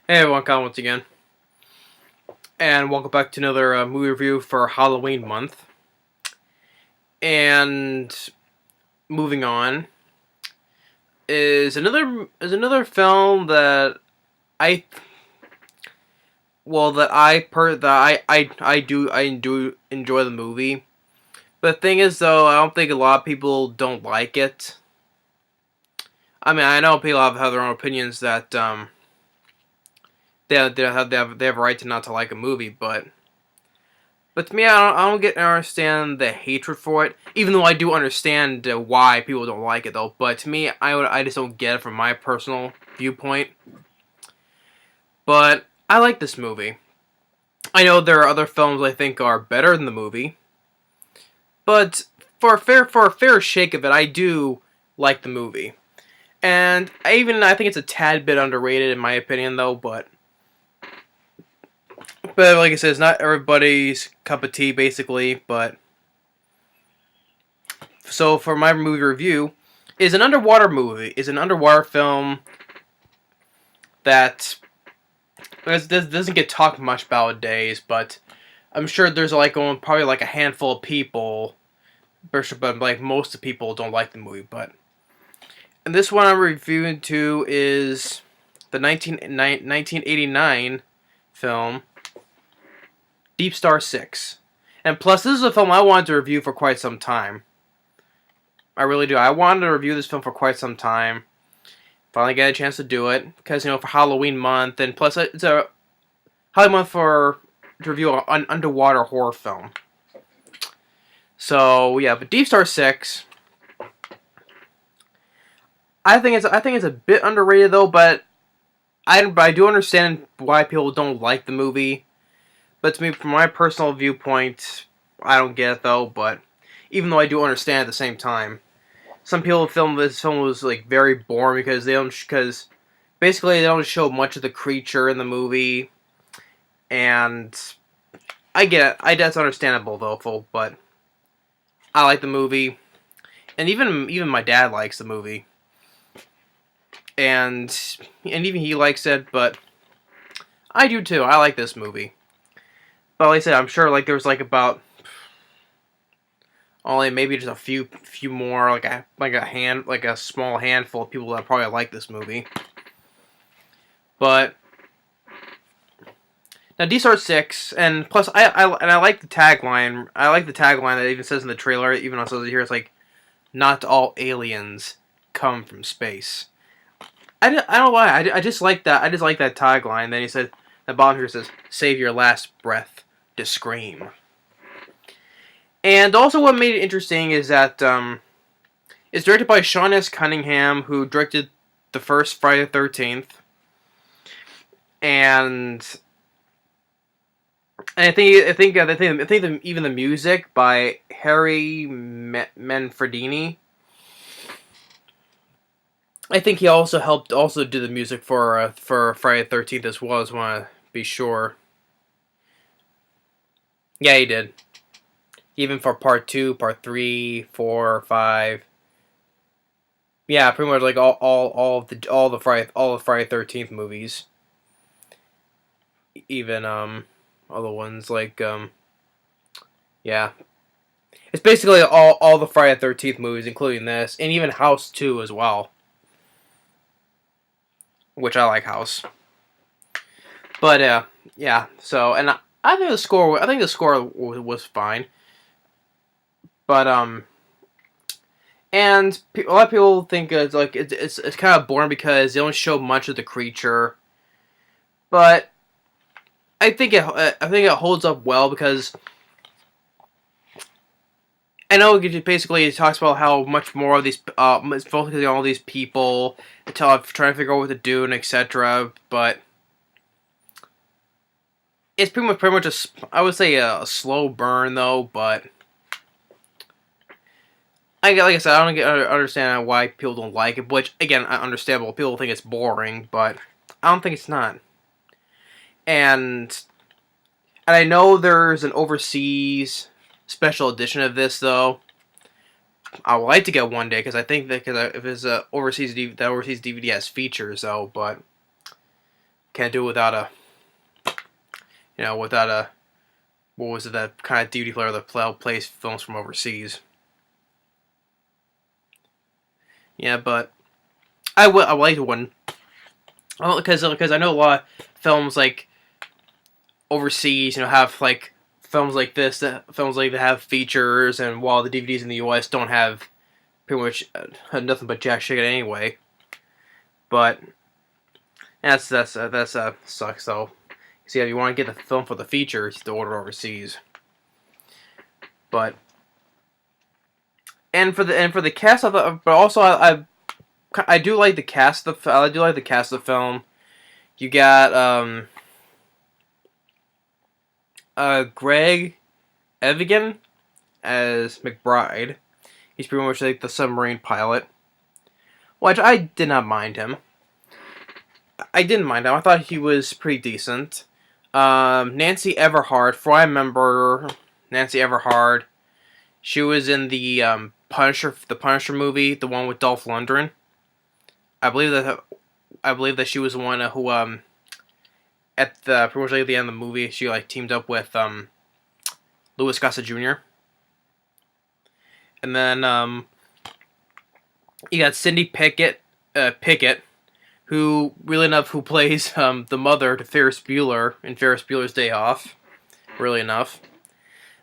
Hey everyone, Colin once again, and welcome back to another movie review for Halloween month. And moving on is another film that I do enjoy the movie. But the thing is, though, I don't think a lot of people don't like it. I mean, I know people have their own opinions that they have a right to not to like a movie, but to me, I don't understand the hatred for it. Even though I do understand why people don't like it, though. But to me, I just don't get it from my personal viewpoint. But I like this movie. I know there are other films I think are better than the movie, but for a fair shake of it, I do like the movie. And I think it's a tad bit underrated in my opinion, though. But like I said, it's not everybody's cup of tea, basically. But so for my movie review, is an underwater film that doesn't get talked much about nowadays. But I'm sure there's probably like a handful of people, but like most of the people don't like the movie. But and this one I'm reviewing too is the 1989 film DeepStar Six. And plus, this is a film I wanted to review for quite some time. I really do. I wanted to review this film for quite some time. Finally got a chance to do it. Because, for Halloween month. And plus, it's a Halloween month to review an underwater horror film. So, yeah. But DeepStar Six, I think it's a bit underrated, though. But I do understand why people don't like the movie. But to me, from my personal viewpoint, I don't get it, though. But even though I do understand at the same time, some people feel this film was like very boring because basically they don't show much of the creature in the movie, and I get it. That's understandable, though, but I like the movie, and even my dad likes the movie, and even he likes it, but I do too. I like this movie. But like I said, I'm sure there's about only maybe just a few more, like a small handful of people that probably like this movie. But now DeepStar Six, and plus I like the tagline. I like the tagline that even says in the trailer, even though it says it here, it's like, "Not all aliens come from space." I don't know why. I just like that. I just like that tagline. Then he said, the bottom here says, "Save your last breath to scream." And also what made it interesting is that it's directed by Sean S. Cunningham, who directed the first Friday the 13th. And I think even the music by Harry Manfredini. I think he also helped do the music for Friday the 13th as well. I just want to be sure. Yeah, he did. Even for part 2, part 3, 4, 5. Yeah, pretty much like all the Friday 13th movies. Even other ones like yeah. It's basically all the Friday 13th movies, including this, and even House 2 as well. Which I like House. But yeah, so and I think the score was fine. But and a lot of people think it's kind of boring because they don't show much of the creature. But I think it holds up well because I know it talks about how much more of these it's focusing on all these people trying to figure out what to do and etc. But it's pretty much I would say a slow burn, though. But like I said, I don't understand why people don't like it. Which, again, understandable. People think it's boring, but I don't think it's not. And I know there's an overseas special edition of this, though. I would like to get one day because I think that if it's overseas, the overseas DVD has features, though. But can't do it without a, without a, what was it, that kind of DVD player that plays films from overseas. Yeah, but I like one. Because I know a lot of films like overseas, have like films like this, films like that have features, and while the DVDs in the US don't have pretty much nothing but jack shit anyway. But that's sucks though. See, if you want to get the film for the feature, you have to order overseas. But and for the cast of the, but also I do like the cast of the film. You got Greg Evigan as McBride. He's pretty much like the submarine pilot, which I did not mind him. I didn't mind him. I thought he was pretty decent. Nancy Everhard, for I remember Nancy Everhard, she was in the Punisher movie, the one with Dolph Lundgren. I believe that she was the one who at the pretty much like at the end of the movie, she like teamed up with Louis Gossett Jr. And then you got Cindy Pickett, who plays the mother to Ferris Bueller in Ferris Bueller's Day Off. Really enough,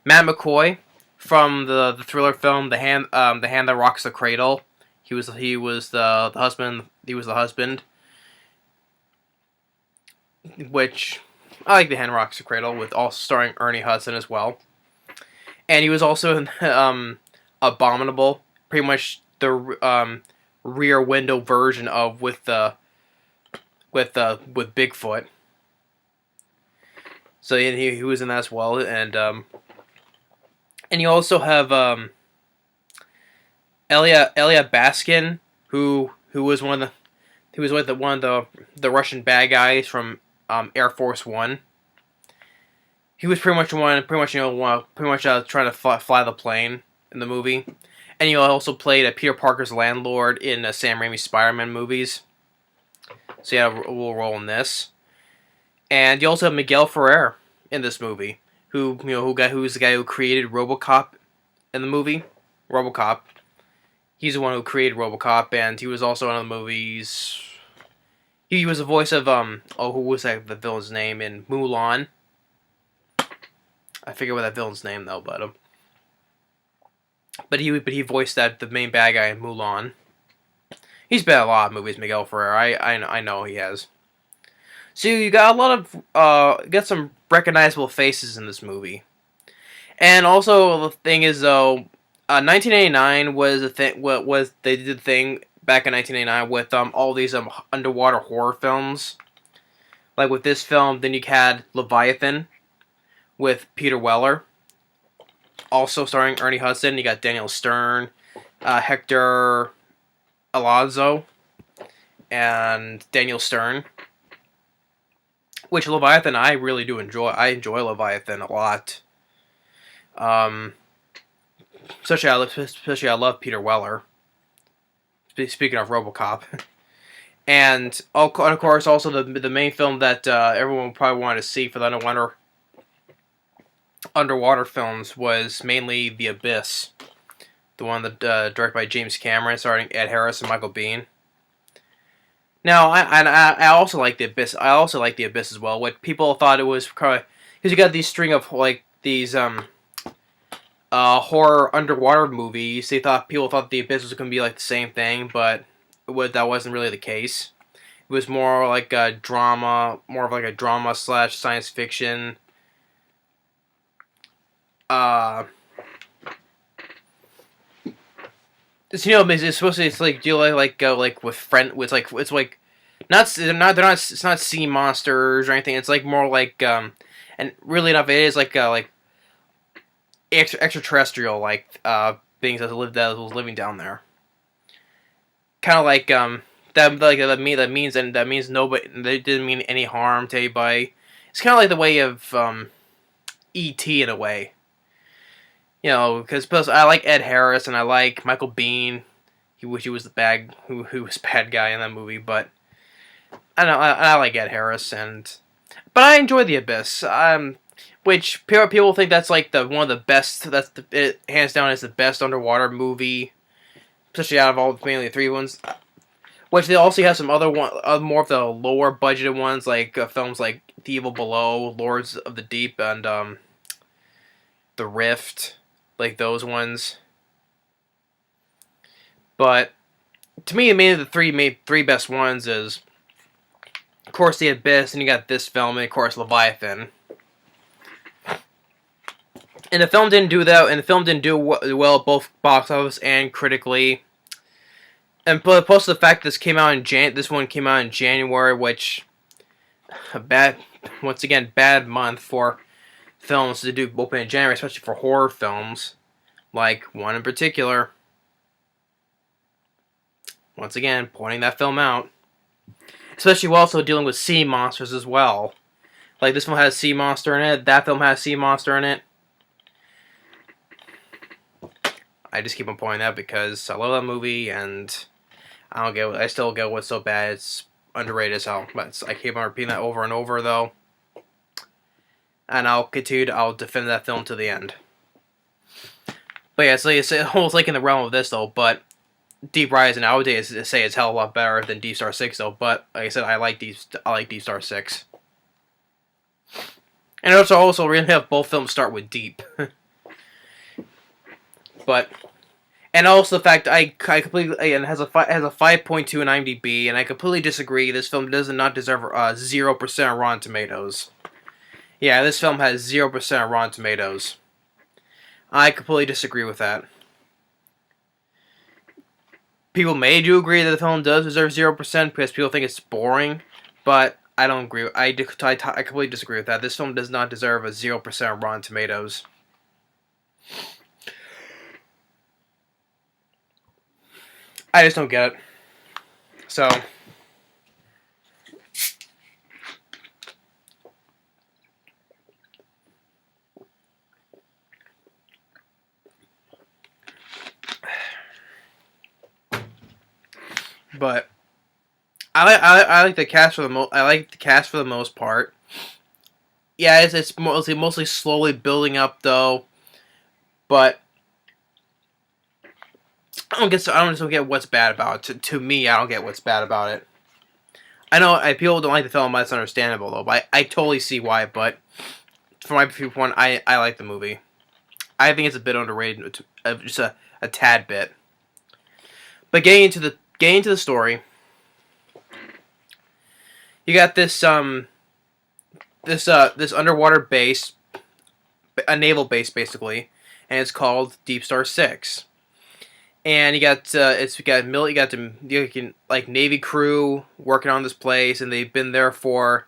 Matt McCoy from the thriller film The Hand That Rocks the Cradle. He was the husband. He was the husband. Which I like. The Hand That Rocks the Cradle, with also starring Ernie Hudson as well. And he was also in Abominable, pretty much the rear window version of with Bigfoot. So he was in that as well, and you also have Elya Baskin, who was one of the Russian bad guys from Air Force One. He was pretty much trying to fly the plane in the movie, and he also played Peter Parker's landlord in Sam Raimi's Spider-Man movies. So he had a little role in this, and you also have Miguel Ferrer in this movie, who's the guy who created RoboCop in the movie. RoboCop. He's the one who created RoboCop, and he was also in the movies. He was the voice of who was that, the villain's name in Mulan? I forget what that villain's name though, but he voiced the main bad guy in Mulan. He's been in a lot of movies, Miguel Ferrer. I know he has. So you got a lot of got some recognizable faces in this movie, and also the thing is though, 1989 was a thing. They did the thing back in 1989 with all these underwater horror films, like with this film. Then you had Leviathan with Peter Weller, also starring Ernie Hudson. You got Daniel Stern, Hector Alonso, and Daniel Stern. Which Leviathan I really do enjoy. I enjoy Leviathan a lot. Especially I love Peter Weller. Speaking of RoboCop, and of course also the main film that everyone probably wanted to see for the underwater films was mainly The Abyss, the one that directed by James Cameron, starring Ed Harris and Michael Biehn. Now, I also like The Abyss. I also like The Abyss as well. What people thought it was, because you got these string of like these horror underwater movies. People thought The Abyss was going to be like the same thing, but that wasn't really the case. It was more like a drama, / science fiction. It's supposed to. It's like deal like with friend. It's like they're not. It's not sea monsters or anything. It's like more like and really enough, it is like extraterrestrial beings that was living down there. Kind of like that means nobody. They didn't mean any harm to anybody. It's kind of like the way of E.T. in a way. Because I like Ed Harris and I like Michael Biehn. He was the bad guy in that movie, but I like Ed Harris, but I enjoy The Abyss. Which people think that's like one of the best. It hands down is the best underwater movie, especially out of all mainly the three ones. Which they also have some other more of the lower budgeted ones, like films like The Evil Below, Lords of the Deep, and The Rift, like those ones. But to me, mainly the three best ones is, of course, The Abyss, and you got this film, and of course, Leviathan. And the film didn't do that, and the film didn't do well both box office and critically. And plus the fact this one came out in January, which once again, bad month for films to do open in January, especially for horror films, like one in particular. Once again, pointing that film out. Especially while also dealing with sea monsters as well. Like, this film has a sea monster in it, that film has a sea monster in it. I just keep on pointing that because I love that movie, and I still get what's so bad. It's underrated as hell. But I keep on repeating that over and over, though. And I'll defend that film to the end. But yeah, it's almost like in the realm of this, though, but Deep Rising nowadays say it's a hell of a lot better than DeepStar Six, though. But like I said, I like DeepStar Six. And also we're gonna have both films start with deep. But and also the fact I completely, and has a 5.2 in IMDb, and I completely disagree. This film does not deserve 0% Rotten Tomatoes. Yeah, this film has 0% Rotten Tomatoes. I completely disagree with that. People may do agree that the film does deserve 0% because people think it's boring, but I don't agree. I completely disagree with that. This film does not deserve a 0% Rotten Tomatoes. I just don't get it. So, but I like the cast for the most part. Yeah, it's mostly slowly building up though, but I don't get what's bad about it. To me, I don't get what's bad about it. I know people don't like the film, that's understandable though. But I totally see why. But from my viewpoint, I like the movie. I think it's a bit underrated, just a tad bit. But getting into the story, you got this underwater base, a naval base basically, and it's called DeepStar Six. And you got Navy crew working on this place, and they've been there for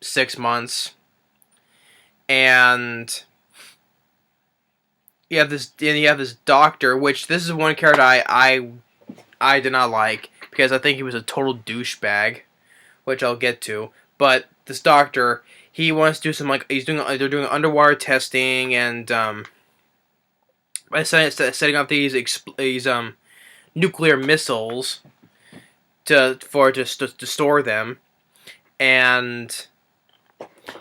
6 months. And you have this doctor, which this is one character I did not like because I think he was a total douchebag, which I'll get to. But this doctor, he wants to do some they're doing underwater testing and by setting up these nuclear missiles to store them, and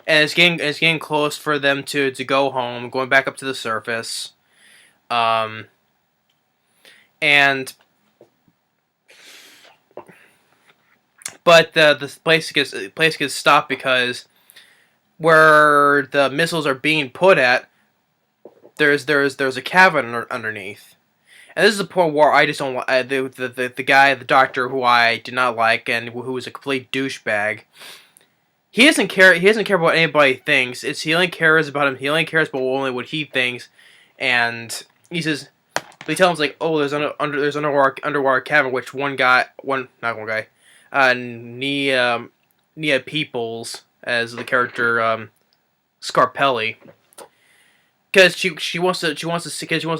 it's getting close for them to go home, going back up to the surface, and but the place gets stopped because where the missiles are being put at, there's a cavern underneath, and this is the point where I just don't the doctor who I did not like and who was a complete douchebag. He doesn't care about what anybody thinks. He only cares about him. He only cares about only what he thinks, and he says, they tell him like, oh, there's underwater cavern, which Nia Peeples as the character Scarpelli. Because she wants to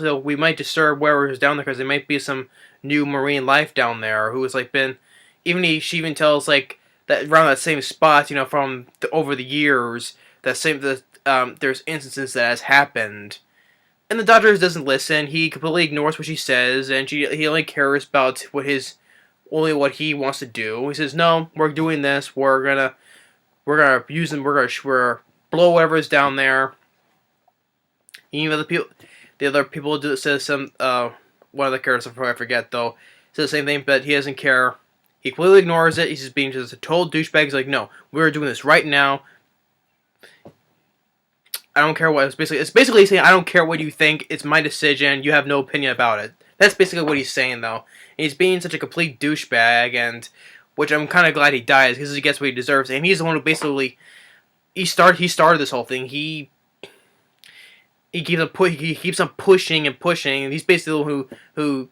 know, we might disturb whoever's down there because there might be some new marine life down there who has she even tells like that around that same spot, from over the years there's instances that has happened, and the doctor doesn't listen. He completely ignores what she says, and he only cares about what only what he wants to do. He says, "No, we're doing this. We're use them. We're blow whatever's down there." Even the other people do says some. One of the characters I forget though says the same thing, but he doesn't care. He completely ignores it. He's just being just a total douchebag. He's like, "No, we're doing this right now. I don't care what." It's basically saying, "I don't care what you think. It's my decision. You have no opinion about it." That's basically what he's saying though. And he's being such a complete douchebag, and which I'm kind of glad he dies because he gets what he deserves. And he's the one who basically he started this whole thing. He keeps on pushing and pushing, and he's basically the one who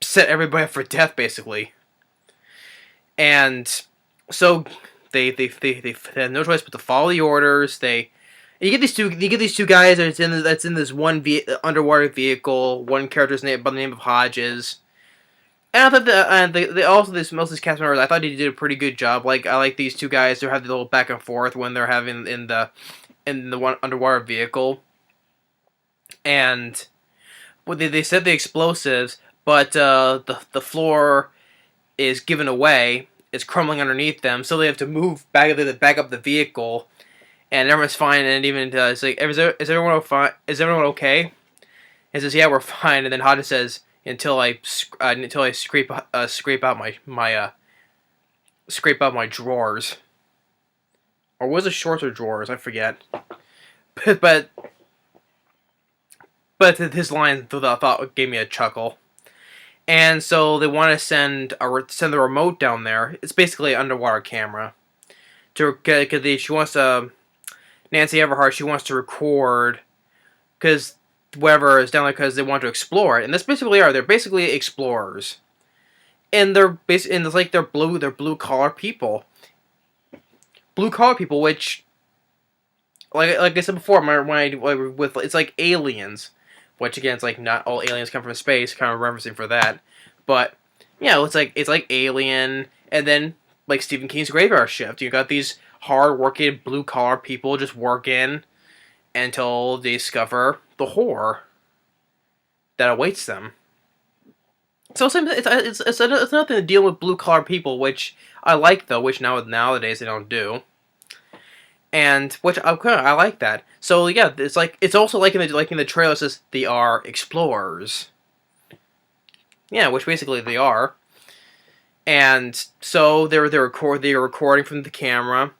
set everybody up for death, basically. And so they had no choice but to follow the orders. You get these two guys that's in this one underwater vehicle. One character's name by the name of Hodges. And I thought they also most of these cast members, I thought he did a pretty good job. Like I like these two guys who have the little back and forth when they're having in the one underwater vehicle. And they set the explosives, but the floor is given away. It's crumbling underneath them, so they have to move back up the vehicle. And everyone's fine, and even it's like, is everyone fine? Is everyone okay? And says, "Yeah, we're fine." And then Hodges says, "Until I scrape out my drawers." Or was it shorts or drawers? I forget. But his line thought gave me a chuckle. And so they want to send the remote down there. It's basically an underwater camera. She wants to. Nancy Everhard, she wants to record because whatever is down there because they want to explore it, and that's basically They're basically explorers, and they're blue collar people, which, like I said before, it's like aliens, which again, it's like not all aliens come from space, kind of referencing for that, but yeah, it's like Alien, and then like Stephen King's Graveyard Shift, you got these hard-working, blue-collar people just working until they discover the horror that awaits them. So it's nothing to deal with blue-collar people, which I like, though, which nowadays they don't do. And, which, I like that. So, yeah, it's also like in the trailer, it says, they are explorers. Yeah, which basically they are. And so they're recording from the camera.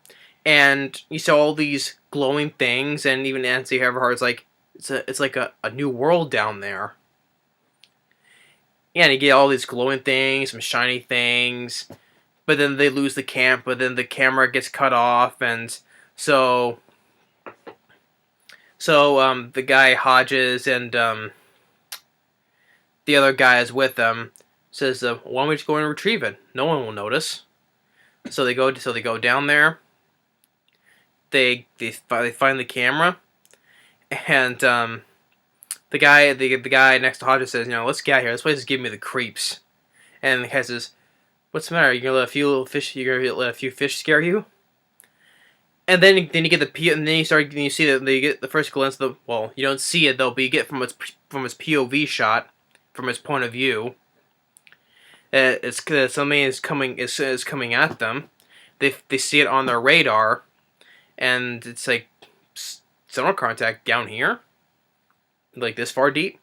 And you saw all these glowing things, and even Nancy Everhard's like, it's like a new world down there. Yeah, and you get all these glowing things, some shiny things, but then they lose the camp, but then the camera gets cut off, and so the guy Hodges and the other guy is with them says, "Why don't we just go and retrieve it? No one will notice." So they go down there. They find the camera, and the guy next to Hodges says, "Let's get out of here. This place is giving me the creeps." And the guy says, "What's the matter? You gonna let a few fish scare you?" And then you get you see that you get the first glimpse of you don't see it though, but you get from his POV shot, from his point of view. It's something is coming at them. They see it on their radar. And it's like sonar contact down here, like this far deep,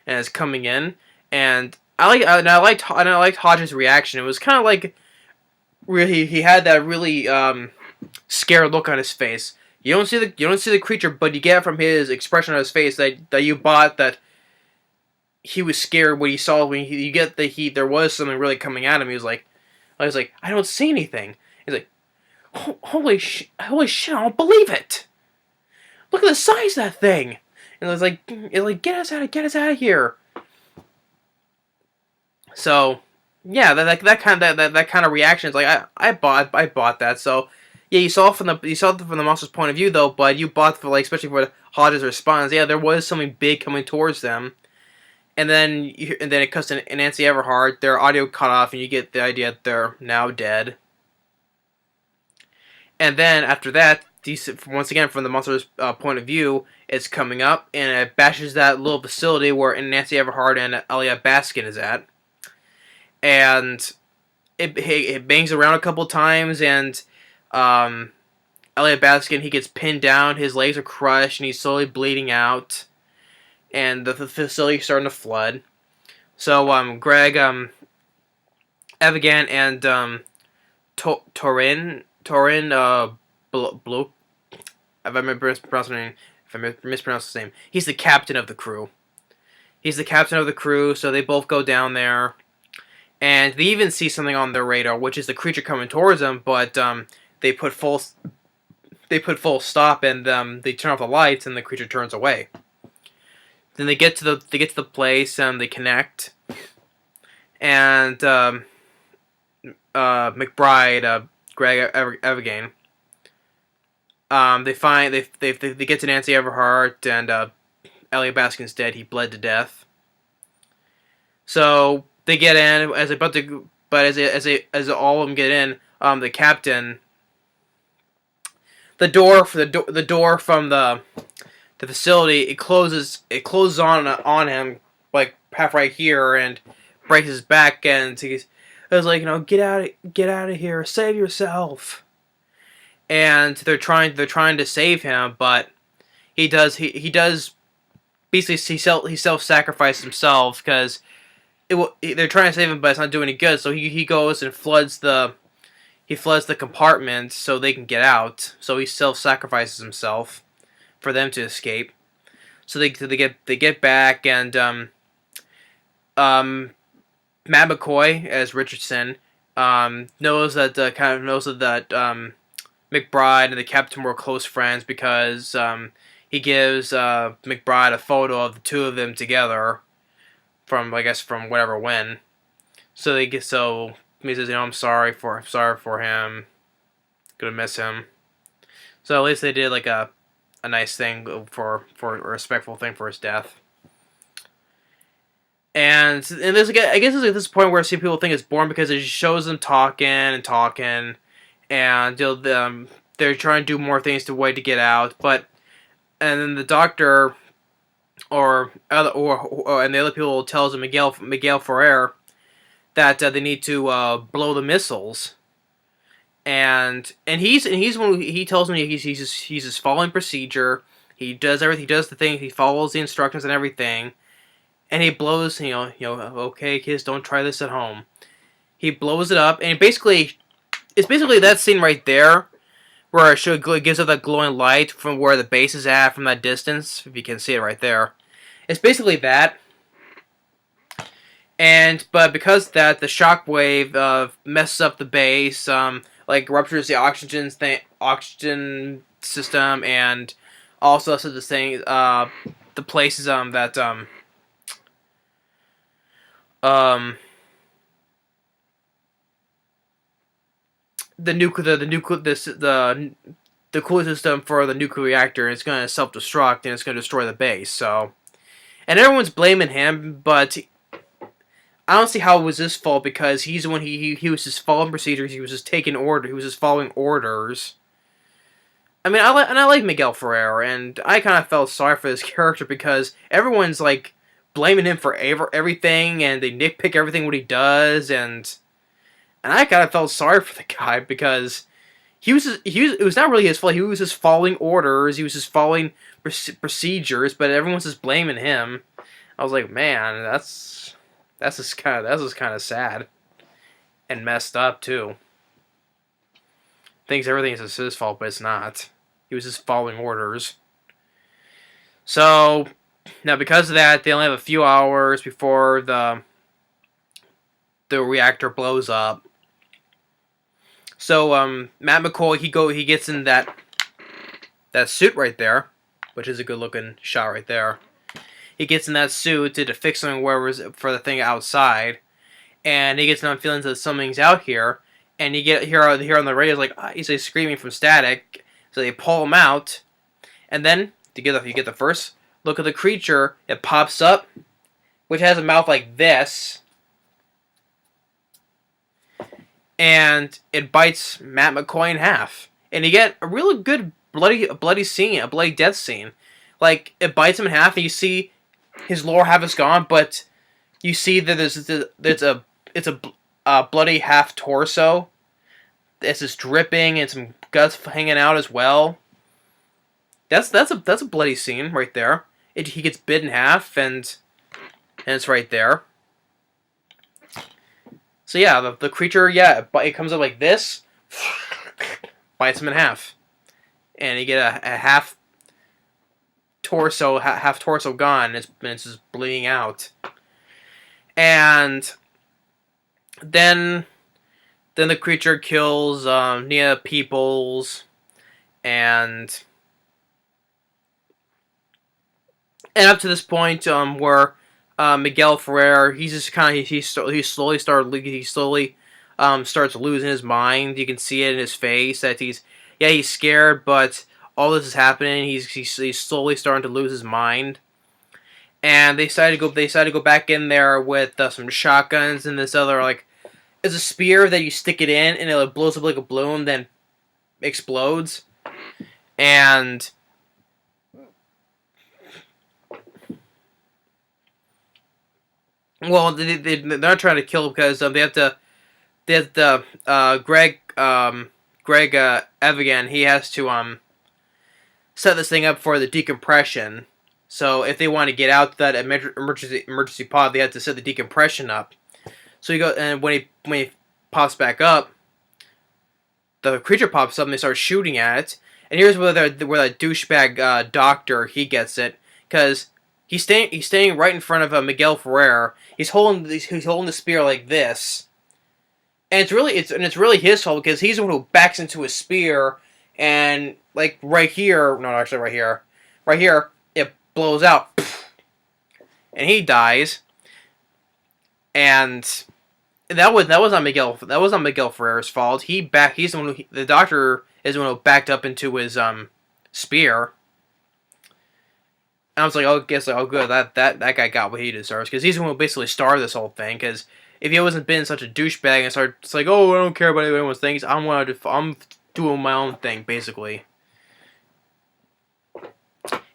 and it's coming in. And I liked Hodges' reaction. It was kind of like really he had that really scared look on his face. You don't see the creature, but you get from his expression on his face that you bought that he was scared when he saw you get that there was something really coming at him. I was like, I don't see anything. He's like, holy shit, I don't believe it. Look at the size of that thing. And it's like, get us out of here. So, yeah, that kind of reaction is like, I bought that. So, yeah, you saw it from the monster's point of view though, but you bought especially for Hodges' response. Yeah, there was something big coming towards them. And then it cuts to Nancy Everhard, their audio cut off, and you get the idea that they're now dead. And then after that, once again from the monster's point of view, it's coming up and it bashes that little facility where Nancy Everhard and Elya Baskin is at. And it bangs around a couple times, and Elya Baskin, he gets pinned down, his legs are crushed, and he's slowly bleeding out, and the facility's starting to flood. So Greg, Evigan, and Taurean, Blue, if I mispronounced his name, he's the captain of the crew. So they both go down there, and they even see something on their radar, which is the creature coming towards them. But they put full stop, and they turn off the lights, and the creature turns away. Then they get to the place, and they connect, and McBride, Greg Evigan, they get to Nancy Everhard, and Elya Baskin's dead. He bled to death. So they get in as all of them get in. The captain, the door from the facility, it closes on him, like half right here, and breaks his back, and it was like, get out of here, save yourself. And they're trying to save him, but he does basically he self-sacrificed himself, because they're trying to save him, but it's not doing any good. So he goes and floods the compartment so they can get out. So he self-sacrifices himself for them to escape. So they get back, and Matt McCoy as Richardson knows that McBride and the captain were close friends, because he gives McBride a photo of the two of them together from whatever when. So he says, I'm sorry for him, gonna miss him. So at least they did like a nice thing for a respectful thing for his death. And this, I guess, is at this point where people think it's boring, because it just shows them talking, and they're trying to do more things to get out. And then the doctor and the other people tells him, Miguel Ferrer, that they need to blow the missiles. And he's when he tells me he's just following procedure. He does everything. He does the thing. He follows the instructions and everything. And he blows. Okay, kids, don't try this at home. He blows it up, and it's basically that scene right there, where it gives up that glowing light from where the base is at from that distance. If you can see it right there, it's basically that. But because the shockwave messes up the base, ruptures the oxygen system, and also the thing, the places that the cooling system for the nuclear reactor is going to self-destruct, and it's going to destroy the base. So, and everyone's blaming him, but I don't see how it was his fault, because he was just following procedures. He was just taking order. He was just following orders. I mean, I like Miguel Ferrer, and I kind of felt sorry for this character, because everyone's like blaming him for everything, and they nitpick everything what he does, and I kind of felt sorry for the guy, because it was not really his fault. He was just following orders. He was just following procedures, but everyone's just blaming him. I was like, man, that's just kind of sad and messed up too. Thinks everything is his fault, but it's not. He was just following orders. So now, because of that, they only have a few hours before the reactor blows up. So Matt McCoy, he gets in that suit right there, which is a good looking shot right there. He gets in that suit to fix something for the thing outside, and he gets on feelings that something's out here. And you get here on the radio, he's screaming from static. So they pull him out, and then you get the first look at the creature. It pops up, which has a mouth like this, and it bites Matt McCoy in half. And you get a really good bloody scene, a bloody death scene. Like, it bites him in half, and you see his lower half is gone, but you see that it's bloody half torso. It's just dripping and some guts hanging out as well. That's a bloody scene right there. He gets bit in half and it's right there. So yeah, the creature, yeah, it comes up like this, bites him in half, and you get a half torso gone. It's just bleeding out, and then the creature kills Nia Peeples, and up to this point, where Miguel Ferrer, he's just kind of he slowly starts losing his mind. You can see it in his face that he's scared, but all this is happening. He's slowly starting to lose his mind. And they decided to go back in there with some shotguns and this other, like, it's a spear that you stick it in and it blows up like a balloon, then explodes. And well, they're not trying to kill him because they have to Greg Evigan, he has to set this thing up for the decompression. So if they want to get out that emergency pod, they have to set the decompression up. So you go, and when he pops back up, the creature pops up and they start shooting at it. And here's where that douchebag doctor, he gets it, because he's standing right in front of Miguel Ferrer. He's holding the spear like this, and it's really his fault because he's the one who backs into his spear, and like right here, it blows out, and he dies. And that was not Miguel. That was not Miguel Ferrer's fault. He's the one the doctor is the one who backed up into his spear. And I was like, oh, good. That guy got what he deserves because he's the one who basically started this whole thing. Because if he wasn't been such a douchebag and started, it's like, oh, I don't care about anyone's things. I'm doing my own thing, basically.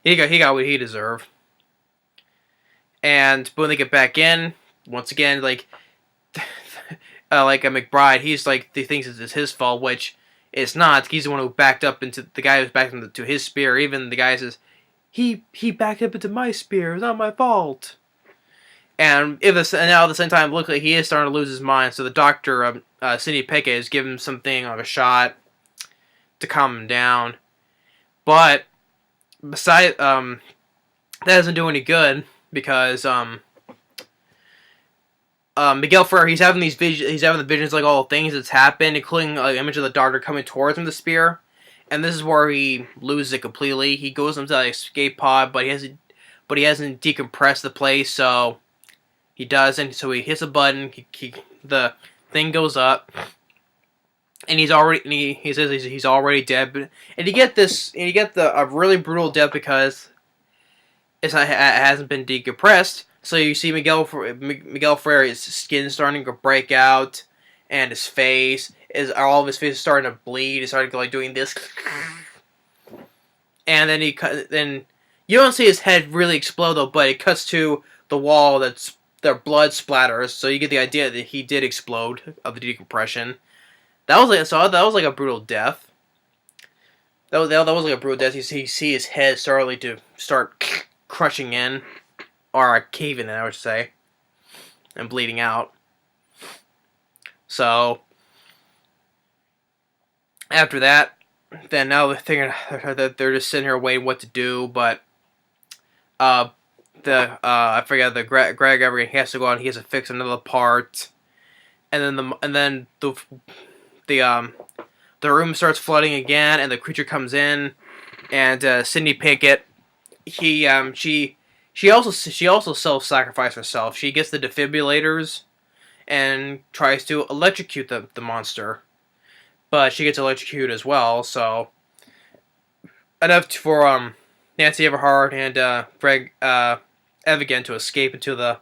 He got what he deserved. And when they get back in, once again, like a McBride, he's like, he thinks it's his fault, which it's not. He's the one who backed up into the guy who's backed into his spear. Even the guy says, he backed up into my spear. It's not my fault. And now at the same time, look like he is starting to lose his mind. So the doctor, Cindy Pickett, is giving him something of a shot to calm him down. But besides, that doesn't do any good because Miguel Ferrer, he's having these visions. He's having the visions like all the things that's happened, including an image of the doctor coming towards him with the spear. And this is where he loses it completely. He goes into the escape pod, but he hasn't decompressed the place, so he doesn't. So he hits a button. The thing goes up, and he says he's already dead. And you get a really brutal death because it hasn't been decompressed. So you see Miguel Ferrer, his skin starting to break out, and his face all of his face is starting to bleed. He's starting to like doing this, and then then you don't see his head really explode though, but it cuts to the wall that's their blood splatters. So you get the idea that he did explode of the decompression. That was like a brutal death. That was like a brutal death. You see his head start crushing in, or caving in, I would say, and bleeding out. So after that, then now they're thinking that they're just sitting here waiting what to do, but I forget the Greg Everhard, he has to go out and he has to fix another part, and then the room starts flooding again, and the creature comes in, and Cindy Pickett, she also self-sacrificed herself. She gets the defibrillators and tries to electrocute the monster. But she gets electrocuted as well, so enough for Nancy Everhard and Greg Evigan to escape into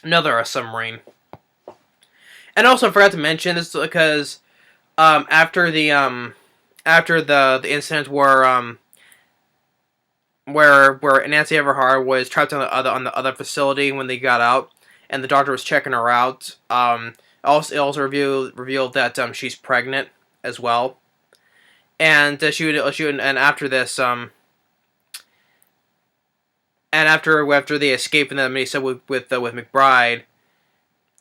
another submarine. And also I forgot to mention this because after the incident where Nancy Everhard was trapped on the other facility when they got out, and the doctor was checking her out. It also revealed that she's pregnant as well, and and after this and after they escape, and then he said with McBride,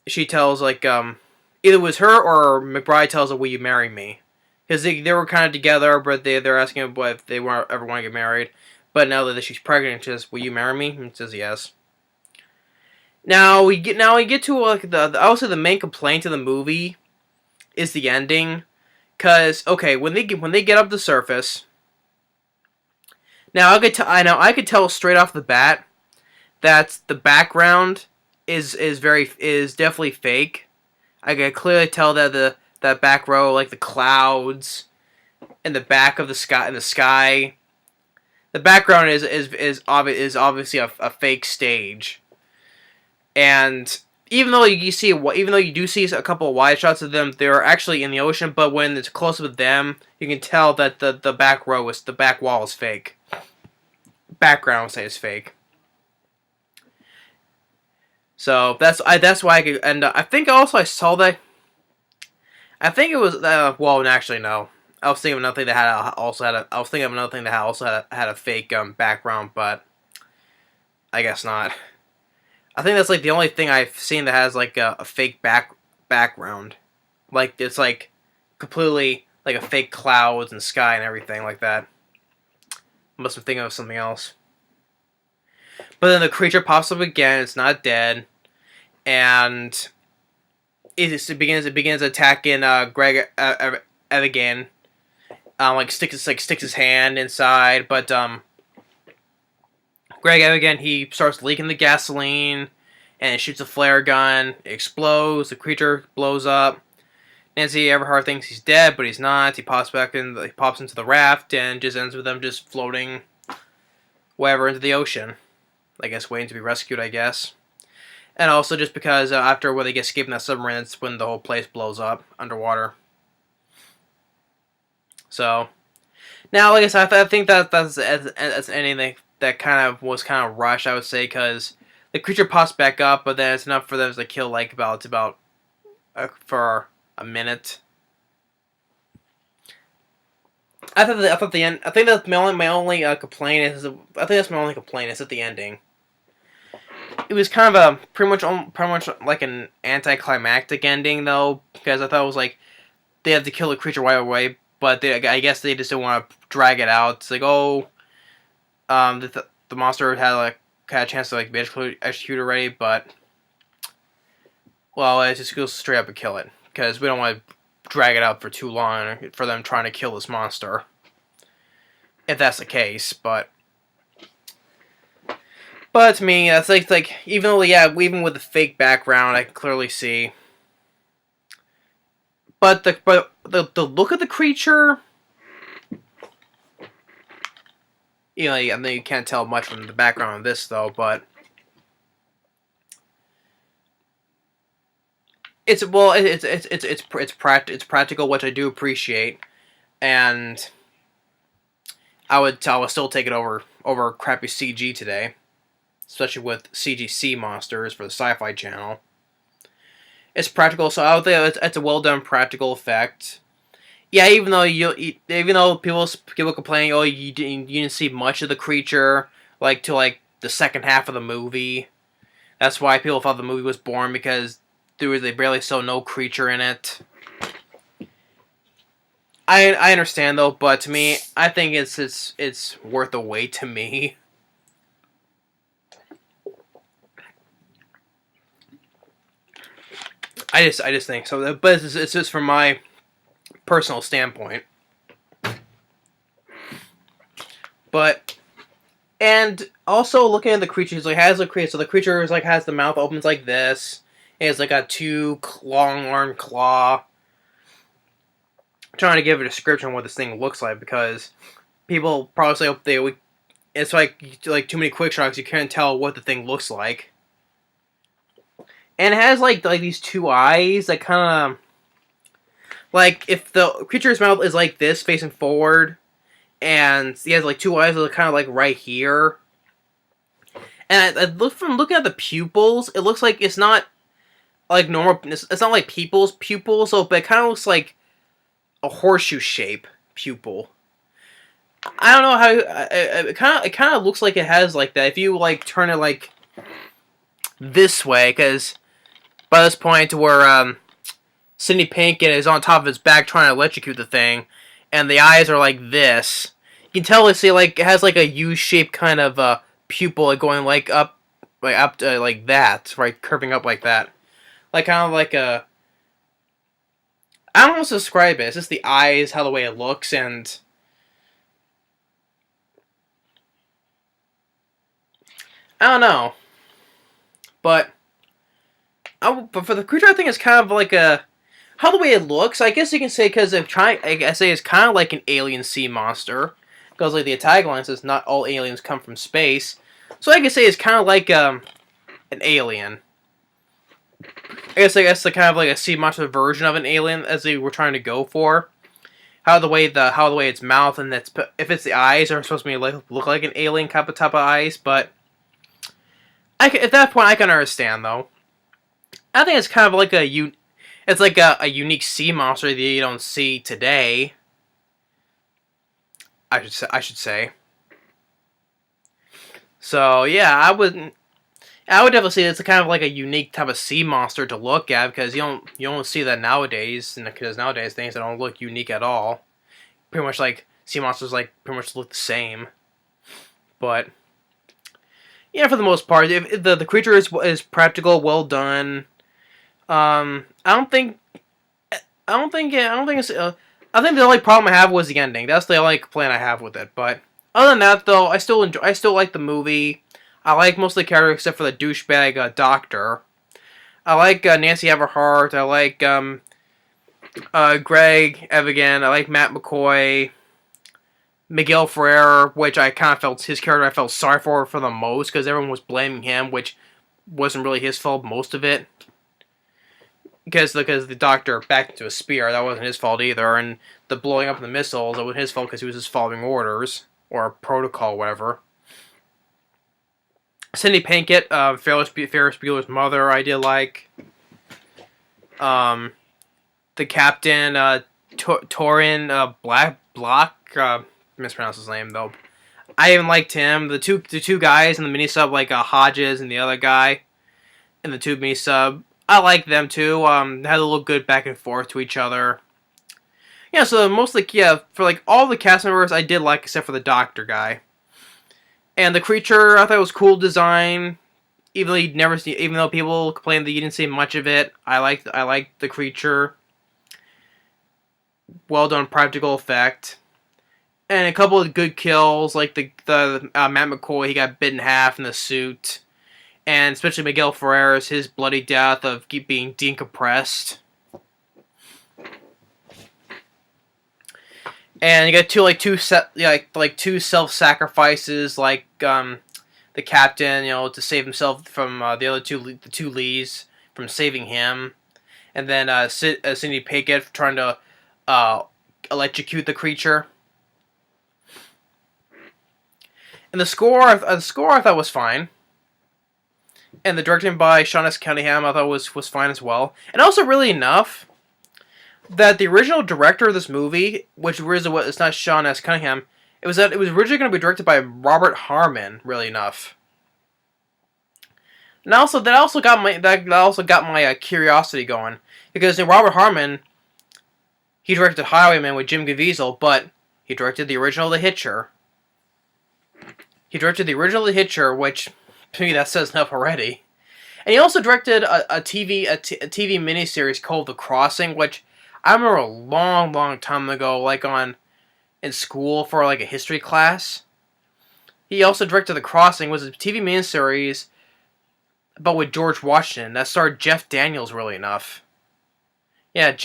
she tells either it was her or McBride tells her, "Will you marry me?" Because they were kind of together, but they're asking him if they ever want to get married. But now that she's pregnant, she says, "Will you marry me?" And he says yes. Now we get to I would say the main complaint of the movie is the ending, because okay, when they get up the surface, now I could tell straight off the bat that the background is definitely fake. I can clearly tell that that back row, like the clouds and the back of the sky, the background is obviously a fake stage. And even though you do see a couple of wide shots of them, they're actually in the ocean. But when it's close up with them, you can tell that the back wall is fake. Background, I would say, is fake. So that's why I could. And I think also I saw that. I think it was well, actually no. I was thinking of another thing that had a fake background, but I guess not. I think that's like the only thing I've seen that has like a fake background. Like it's like completely like a fake clouds and sky and everything like that. Must have been thinking of something else. But then the creature pops up again. It's not dead, and it begins attacking Greg Evigan. Sticks his hand inside, but Greg Evigan, he starts leaking the gasoline, and it shoots a flare gun. It explodes. The creature blows up. Nancy Everhard thinks he's dead, but he's not. He pops into the raft, and just ends with them just floating, whatever, into the ocean. I guess waiting to be rescued, I guess. And also just because after when they get escaped in that submarine, it's when the whole place blows up underwater. So, now, like I said, I think that's anything that was kind of rushed, I would say, because the creature pops back up, but then it's enough for them to kill for a minute. I thought the end. I think that's my only complaint is. I think that's my only complaint is at the ending. It was kind of a pretty much like an anticlimactic ending though, because I thought it was like they had to kill the creature right away, but I guess they just didn't want to drag it out. It's like the monster had a chance to be executed already, but well, let's just go straight up and kill it because we don't want to drag it out for too long for them trying to kill this monster. If that's the case, but to me, that's like even with the fake background, I can clearly see. But the look of the creature, I know you can't tell much from the background of this though, but it's practical, which I do appreciate, and I would still take it over crappy CG today, especially with CGC monsters for the Sci-Fi Channel. It's practical, so I would think it's a well done practical effect. Yeah, even though people complain, you didn't see much of the creature till the second half of the movie. That's why people thought the movie was boring because they barely saw no creature in it. I understand though, but to me, I think it's worth the wait to me. I just think so, but it's just from my personal standpoint. But and also looking at the creatures, has the creature. So the creature has the mouth opens like this. It has a two long armed claw. I'm trying to give a description of what this thing looks like because people probably say it's like too many quick shots. You can't tell what the thing looks like. And it has these two eyes that kind of if the creature's mouth is like this facing forward, and he has two eyes that are kind of right here, And I look from looking at the pupils, it looks like it's not like normal. It's not like people's pupils, so but it kind of looks like a horseshoe shape pupil. I don't know how it kind of looks like it has like that. If you like turn it like this way, because by this point where Sidney Pinkett is on top of his back trying to electrocute the thing, and the eyes are like this. You can tell it's like it has like a U-shaped kind of pupil like going like up to like that, right, curving up like that, like kind of like a. I don't know how to describe it. It's just the eyes, how the way it looks, and I don't know, but but for the creature, I think it's kind of like a how the way it looks. I guess you can say because of trying. I say it's kind of like an alien sea monster because like the tagline says not all aliens come from space, so I can say it's kind of like an alien. I guess the kind of like a sea monster version of an alien as they were trying to go for. How the way its mouth and if it's the eyes are supposed to be look like an alien type of eyes, but at that point I can understand though. I think it's kind of like it's like a unique sea monster that you don't see today. I should say. So yeah, I would definitely say it's kind of like a unique type of sea monster to look at because you don't see that nowadays, and because nowadays things that don't look unique at all. Pretty much like sea monsters like pretty much look the same. But yeah, for the most part, if the creature is practical, well done. I don't think it's. I think the only problem I have was the ending. That's the only complaint I have with it. But other than that, though, I still like the movie. I like most of the characters except for the douchebag doctor. I like Nancy Everhard. I like Greg Evigan. I like Matt McCoy. Miguel Ferrer, which I kind of felt his character I felt sorry for the most because everyone was blaming him, which wasn't really his fault most of it. Because the doctor backed into a spear, that wasn't his fault either, and the blowing up of the missiles, that wasn't his fault because he was just following orders or protocol, whatever. Sidney Pinkett, Ferris Bueller's mother, I did like. The captain, Taurean, Blacque, mispronounced his name though. I even liked him. The two guys in the mini sub, like Hodges and the other guy in the tube mini sub. I like them too. They had a little good back and forth to each other. Yeah, so mostly for like all the cast members I did like except for the doctor guy. And the creature I thought it was cool design. Even though people complained that you didn't see much of it, I liked the creature. Well done practical effect. And a couple of good kills, like the Matt McCoy, he got bit in half in the suit. And especially Miguel Ferrer's, his bloody death of being decompressed. And you got two self-sacrifices, like the captain, to save himself from the two Lees from saving him, and then Sidney Pickett trying to electrocute the creature. And the score I thought was fine. And the directing by Sean S. Cunningham I thought was fine as well. And also really enough that the original director of this movie, which it's not Sean S. Cunningham, it was originally going to be directed by Robert Harmon, really enough. And that also got my curiosity going. Because Robert Harmon, he directed Highwayman with Jim Caviezel, but he directed the original The Hitcher. Which to me that says enough already. And he also directed a TV miniseries called The Crossing, which I remember a long, long time ago, like in school for like a history class. He also directed The Crossing, was a TV miniseries, but with George Washington that starred Jeff Daniels, really enough. Yeah,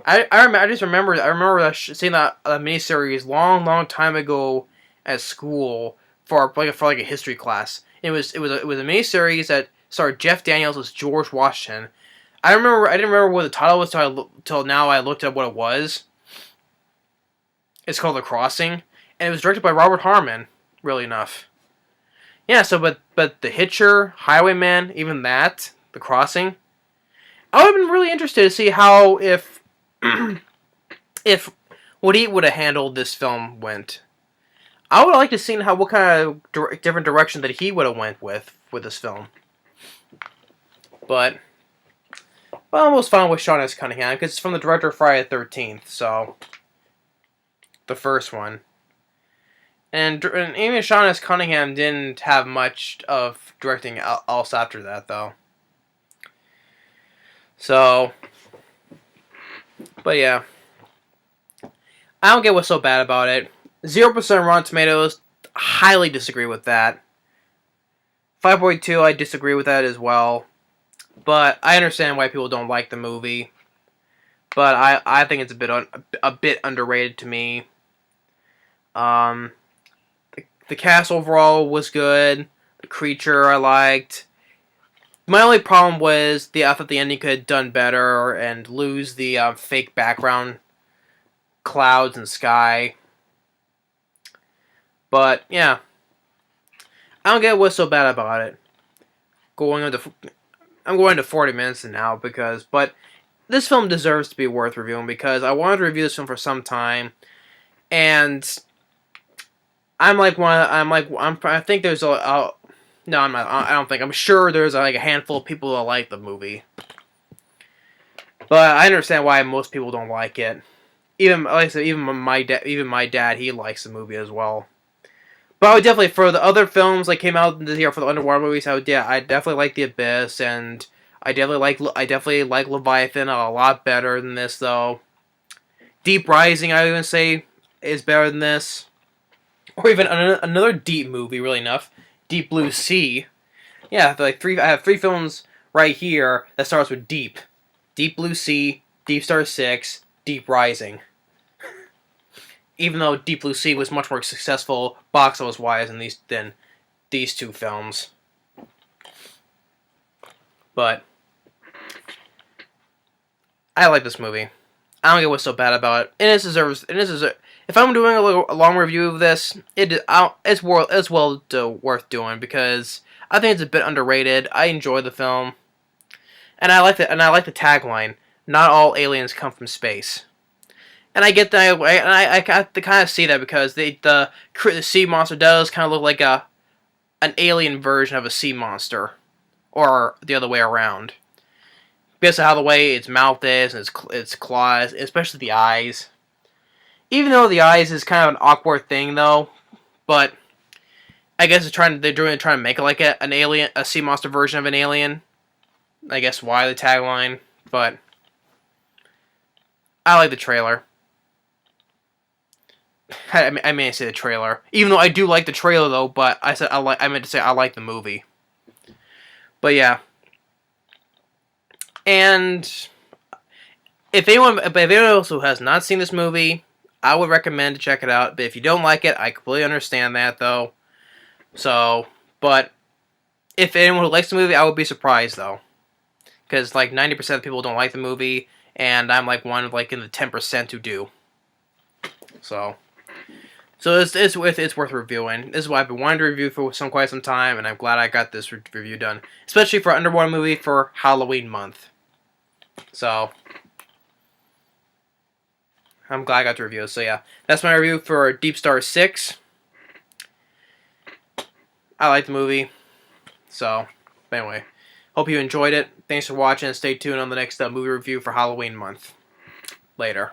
I remember seeing that miniseries long time ago at school for a history class. It was a miniseries that starred Jeff Daniels as George Washington. I didn't remember what the title was till now I looked up what it was. It's called The Crossing, and it was directed by Robert Harmon, really enough. Yeah, so but The Hitcher, Highwayman, even that, The Crossing, I would have been really interested to see how if what he would have handled this film went. I would like to see what kind of different direction that he would have went with this film. But I was fine with Sean S. Cunningham because it's from the director of Friday the 13th, so the first one. And even Sean S. Cunningham didn't have much of directing else after that, though. So, but yeah. I don't get what's so bad about it. 0% Rotten Tomatoes, highly disagree with that. 5.2, I disagree with that as well. But I understand why people don't like the movie. But I think it's a bit underrated to me. The cast overall was good. The creature I liked. My only problem was I thought the ending could have done better and lose the fake background clouds and sky. But yeah, I don't get what's so bad about it. I'm going to 40 minutes now but this film deserves to be worth reviewing because I wanted to review this film for some time, and I think there's no, I'm not. I don't think. I'm sure there's like a handful of people that like the movie, but I understand why most people don't like it. Even like I said, even my dad, he likes the movie as well. But I would definitely, for the other films that came out this year for the underwater movies, I definitely like The Abyss, and I definitely like Leviathan a lot better than this though. Deep Rising, I would even say, is better than this, or even another deep movie. Really enough, Deep Blue Sea. Yeah, I have three films right here that starts with Deep. Deep Blue Sea, DeepStar Six, Deep Rising. Even though Deep Blue Sea was much more successful box office wise than these two films. But I like this movie. I don't get what's so bad about it. And it deserves. If I'm doing a long review of this, it's well worth doing because I think it's a bit underrated. I enjoy the film, and I like the tagline. Not all aliens come from space. And I get that, and I kind of see that because the sea monster does kind of look like an alien version of a sea monster, or the other way around. Because of how the way its mouth is and its claws, especially the eyes. Even though the eyes is kind of an awkward thing, though, but I guess they're trying to make it like an alien, a sea monster version of an alien. I guess why the tagline, but I like the trailer. I may say the trailer, even though I do like the trailer though. But I meant to say I like the movie. But yeah, and if anyone else who has not seen this movie, I would recommend to check it out. But if you don't like it, I completely understand that though. So, but if anyone who likes the movie, I would be surprised though, because like 90% of people don't like the movie, and I'm like one of in the 10% who do. So it's worth reviewing. This is what I've been wanting to review for quite some time, and I'm glad I got this review done, especially for an underwater movie for Halloween month. So I'm glad I got to review it. So yeah, that's my review for DeepStar Six. I like the movie. So anyway, hope you enjoyed it. Thanks for watching. Stay tuned on the next movie review for Halloween month. Later.